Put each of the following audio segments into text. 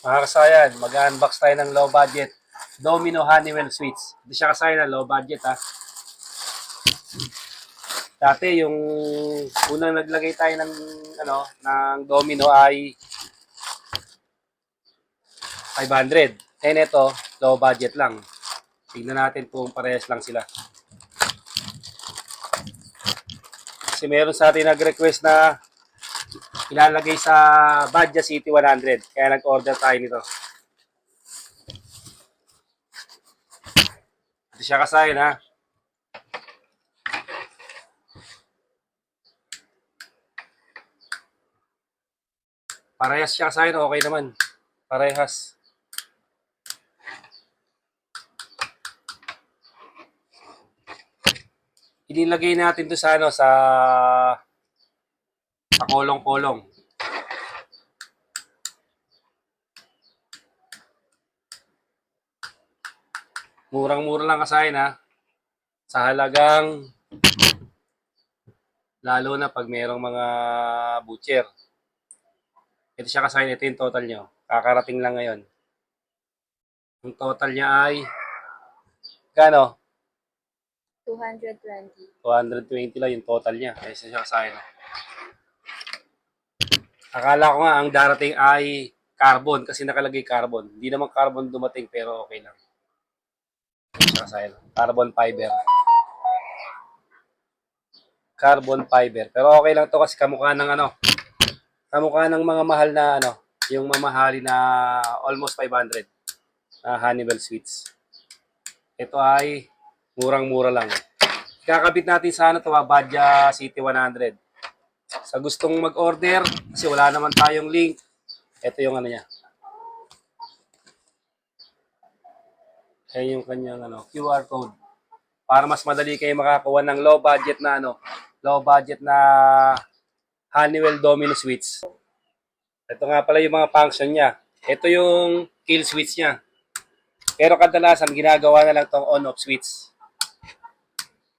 Mga kasayan, mag-unbox tayo ng low budget Domino Honeywell Switch. Hindi siya kasayan na low budget ha. Dati yung unang naglagay tayo ng Domino ay 500. And ito, low budget lang. Tignan natin kung parehas lang sila. Kasi meron sa atin nag-request na ilalagay sa Badja City 100. Kaya nag-order tayo nito. Ito siya kasayan ha. Parehas siya kasayan, okay naman. Parehas. Inilagay natin to sa sa kolong-kolong. Murang-mura lang kasayan ha. Sa halagang lalo na pag merong mga butcher. Ito siya kasayan, ito yung total nyo. Kakarating lang ngayon. Yung total niya ay kano? 220. 220 lang yung total niya. Kaya siya kasayan. Akala ko nga ang darating ay carbon kasi nakalagay carbon. Hindi naman carbon dumating pero okay lang. Siya kasayan. Carbon fiber. Carbon fiber. Pero okay lang to kasi kamukha ng kamukha ng mga mahal na yung mamahali na almost 500 na Honeywell Switch. Ito ay murang-mura lang. Kakabit natin sa Badja City 100. Sa gustong mag-order, kasi wala naman tayong link, ito yung niya. Ayan yung kanyang QR code. Para mas madali kayo makakuha ng low budget na Honeywell Domino Switch. Ito nga pala yung mga function niya. Ito yung kill switch niya. Pero kadalasan ginagawa na lang tong on-off switch.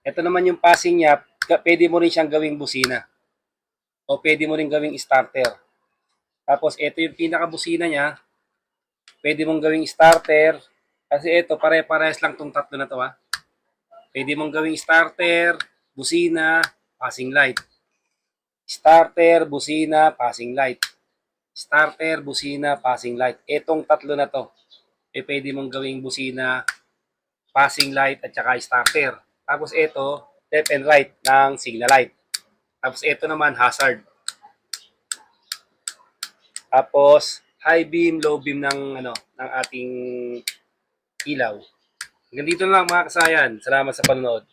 Ito naman yung passing niya, pwede mo rin siyang gawing busina. O pwede mo rin gawing starter. Tapos ito yung pinaka-busina niya. Pwede mong gawing starter. Kasi ito, pare-parehas lang tong tatlo na to ha. Pwede mong gawing starter, busina, passing light. Starter, busina, passing light. Starter, busina, passing light. Etong tatlo na to, pwede mong gawing busina, passing light, at saka starter. Tapos ito, left and right ng signal light. Tapos ito naman, hazard. Tapos, high beam, low beam ng ating ilaw. Hanggang dito lang mga kasayan. Salamat sa panonood.